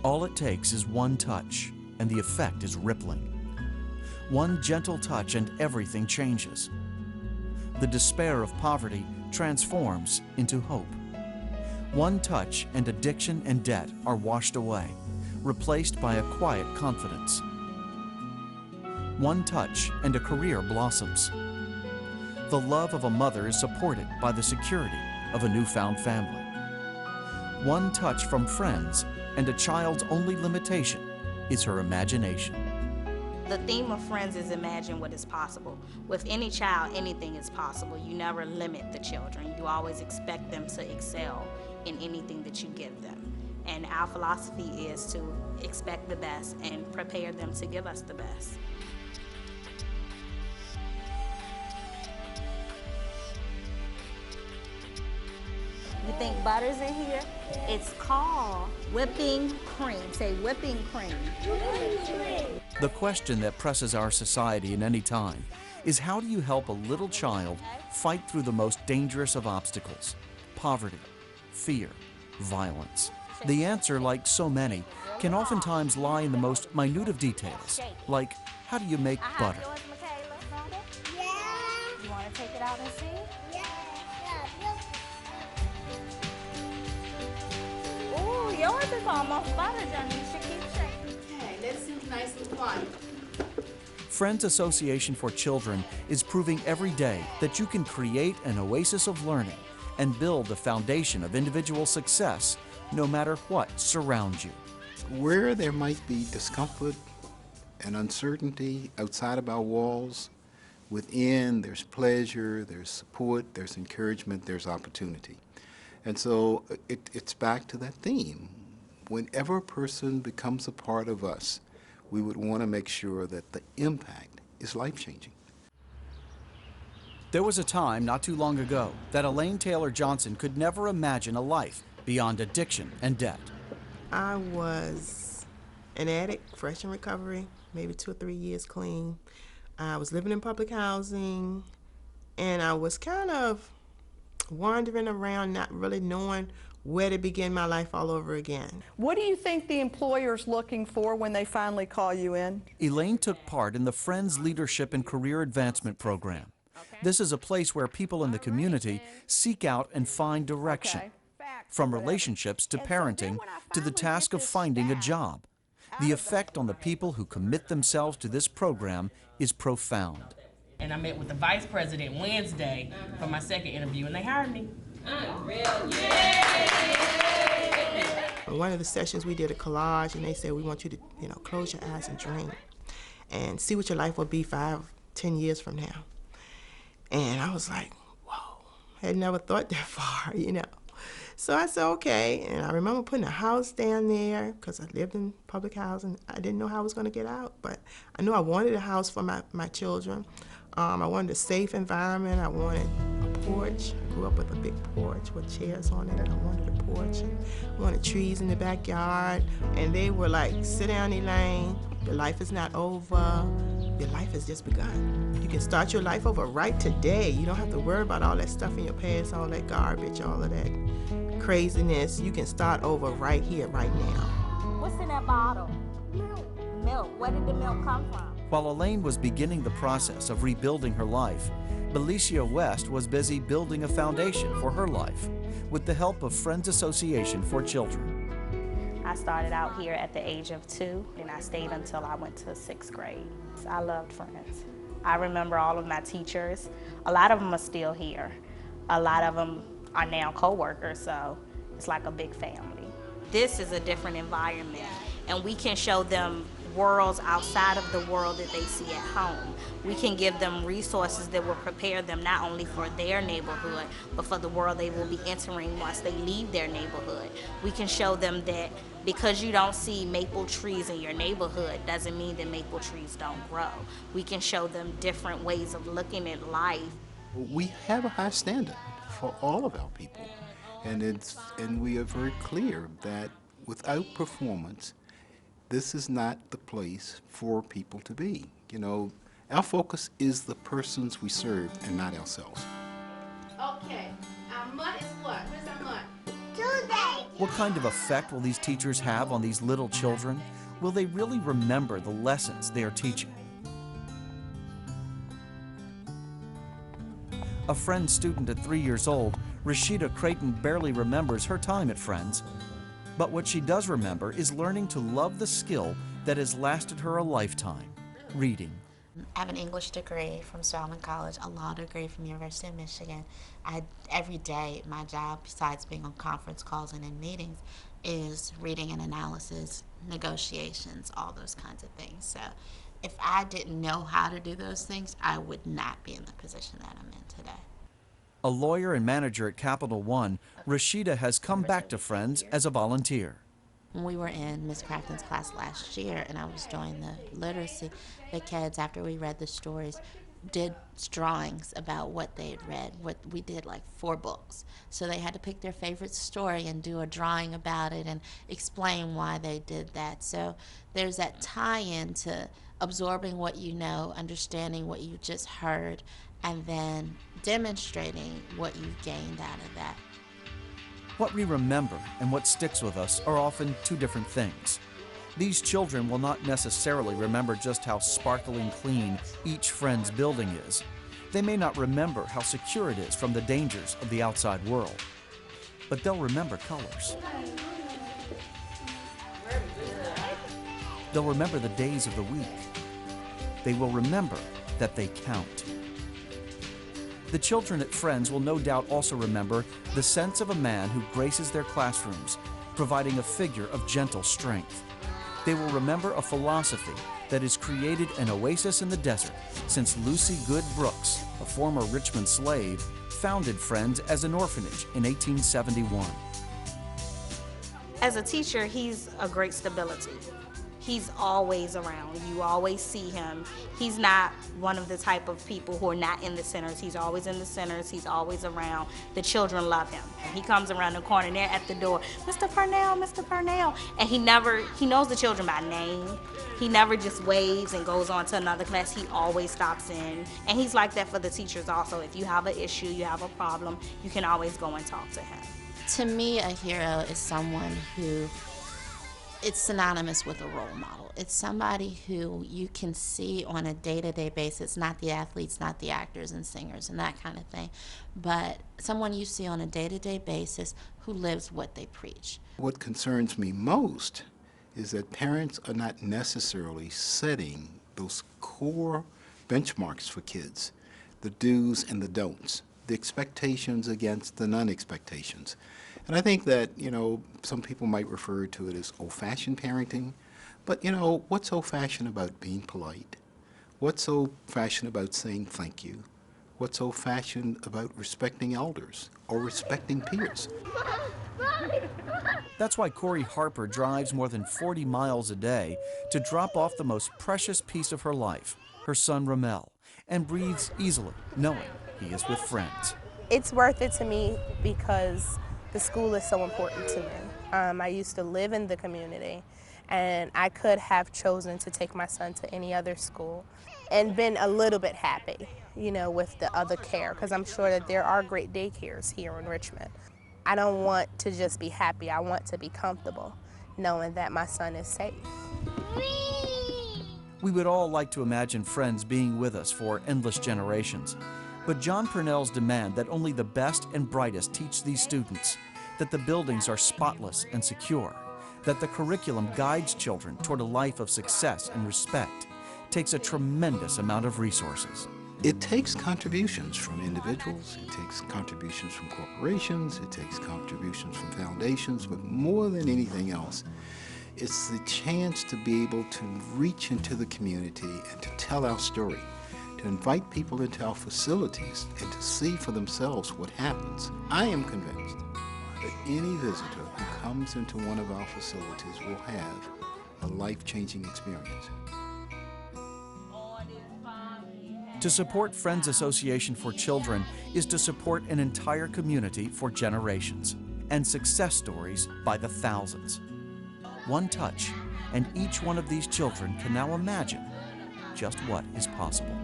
All it takes is one touch, and the effect is rippling. One gentle touch and everything changes. The despair of poverty transforms into hope. One touch and addiction and debt are washed away, replaced by a quiet confidence. One touch and a career blossoms. The love of a mother is supported by the security of a newfound family. One touch from friends and a child's only limitation is her imagination. The theme of Friends is imagine what is possible. With any child, anything is possible. You never limit the children. You always expect them to excel in anything that you give them. And our philosophy is to expect the best and prepare them to give us the best. You think butter's in here? It's called whipping cream. Say whipping cream. The question that presses our society in any time is, how do you help a little child fight through the most dangerous of obstacles? Poverty, fear, violence. The answer, like so many, can oftentimes lie in the most minute of details, like how do you make butter? Yeah. You want to take it out and see? Ooh, yours is almost buttered, Johnny. You should keep shaking. Okay, let's see nice and quiet. Friends Association for Children is proving every day that you can create an oasis of learning and build a foundation of individual success no matter what surrounds you. Where there might be discomfort and uncertainty outside of our walls, within there's pleasure, there's support, there's encouragement, there's opportunity. And so it's back to that theme. Whenever a person becomes a part of us, we would want to make sure that the impact is life-changing. There was a time not too long ago that Elaine Taylor Johnson could never imagine a life beyond addiction and debt. I was an addict, fresh in recovery, maybe 2 or 3 years clean. I was living in public housing, and I was kind of wandering around, not really knowing where to begin my life all over again. What do you think the employer's looking for when they finally call you in? Elaine took part in the Friends Leadership and Career Advancement Program. This is a place where people in the community seek out and find direction, from relationships to parenting to the task of finding a job. The effect on the people who commit themselves to this program is profound. And I met with the vice president Wednesday for my second interview, and they hired me. One of the sessions we did a collage, and they said, we want you to, close your eyes and dream and see what your life will be 5, 10 years from now. And I was like, whoa, I had never thought that far, So I said, okay, and I remember putting a house down there because I lived in public housing. I didn't know how I was going to get out, but I knew I wanted a house for my children. I wanted a safe environment. I wanted a porch. I grew up with a big porch with chairs on it, and I wanted a porch. And I wanted trees in the backyard, and they were like, sit down, Elaine. Your life is not over. Your life has just begun. You can start your life over right today. You don't have to worry about all that stuff in your past, all that garbage, all of that craziness. You can start over right here, right now. What's in that bottle? Milk. Milk. Where did the milk come from? While Elaine was beginning the process of rebuilding her life, Belicia West was busy building a foundation for her life with the help of Friends Association for Children. I started out here at the age of 2, and I stayed until I went to 6th grade. I loved Friends. I remember all of my teachers. A lot of them are still here. A lot of them are now co-workers, so it's like a big family. This is a different environment, and we can show them worlds outside of the world that they see at home. We can give them resources that will prepare them not only for their neighborhood, but for the world they will be entering once they leave their neighborhood. We can show them that because you don't see maple trees in your neighborhood doesn't mean that maple trees don't grow. We can show them different ways of looking at life. We have a high standard for all of our people, and we are very clear that without performance, this is not the place for people to be. Our focus is the persons we serve and not ourselves. Okay, our month is what? Where's our month? Tuesday. What kind of effect will these teachers have on these little children? Will they really remember the lessons they are teaching? A Friends student at 3 years old, Rashida Creighton barely remembers her time at Friends. But what she does remember is learning to love the skill that has lasted her a lifetime, reading. I have an English degree from Spelman College, a law degree from University of Michigan. Every day, my job, besides being on conference calls and in meetings, is reading and analysis, negotiations, all those kinds of things. So if I didn't know how to do those things, I would not be in the position that I'm in today. A lawyer and manager at Capital One, Rashida has come back to Friends as a volunteer. When we were in Miss Crafton's class last year and I was doing the literacy, the kids, after we read the stories, did drawings about what they had read. We did like 4 books. So they had to pick their favorite story and do a drawing about it and explain why they did that. So there's that tie-in to absorbing what you know, understanding what you just heard, and then demonstrating what you've gained out of that. What we remember and what sticks with us are often 2 different things. These children will not necessarily remember just how sparkling clean each Friends building is. They may not remember how secure it is from the dangers of the outside world. But they'll remember colors. They'll remember the days of the week. They will remember that they count. The children at Friends will no doubt also remember the sense of a man who graces their classrooms, providing a figure of gentle strength. They will remember a philosophy that has created an oasis in the desert since Lucy Good Brooks, a former Richmond slave, founded Friends as an orphanage in 1871. As a teacher, he's a great stability. He's always around. You always see him. He's not one of the type of people who are not in the centers. He's always in the centers. He's always around. The children love him. He comes around the corner and they're at the door, Mr. Purnell, Mr. Purnell. And he knows the children by name. He never just waves and goes on to another class. He always stops in. And he's like that for the teachers also. If you have an issue, you have a problem, you can always go and talk to him. To me, a hero is someone who, it's synonymous with a role model. It's somebody who you can see on a day-to-day basis, not the athletes, not the actors and singers and that kind of thing, but someone you see on a day-to-day basis who lives what they preach. What concerns me most is that parents are not necessarily setting those core benchmarks for kids, the do's and the don'ts, the expectations against the non-expectations. And I think that, some people might refer to it as old-fashioned parenting, but, what's old-fashioned about being polite? What's old-fashioned about saying thank you? What's old-fashioned about respecting elders or respecting peers? That's why Corey Harper drives more than 40 miles a day to drop off the most precious piece of her life, her son Ramel, and breathes easily, knowing he is with Friends. It's worth it to me because the school is so important to me. I used to live in the community, and I could have chosen to take my son to any other school and been a little bit happy, with the other care, because I'm sure that there are great daycares here in Richmond. I don't want to just be happy. I want to be comfortable, knowing that my son is safe. We would all like to imagine Friends being with us for endless generations. But John Purnell's demand that only the best and brightest teach these students, that the buildings are spotless and secure, that the curriculum guides children toward a life of success and respect, takes a tremendous amount of resources. It takes contributions from individuals, it takes contributions from corporations, it takes contributions from foundations, but more than anything else, it's the chance to be able to reach into the community and to tell our story, to invite people into our facilities and to see for themselves what happens. I am convinced that any visitor who comes into one of our facilities will have a life-changing experience. To support Friends Association for Children is to support an entire community for generations and success stories by the thousands. One touch, and each one of these children can now imagine just what is possible.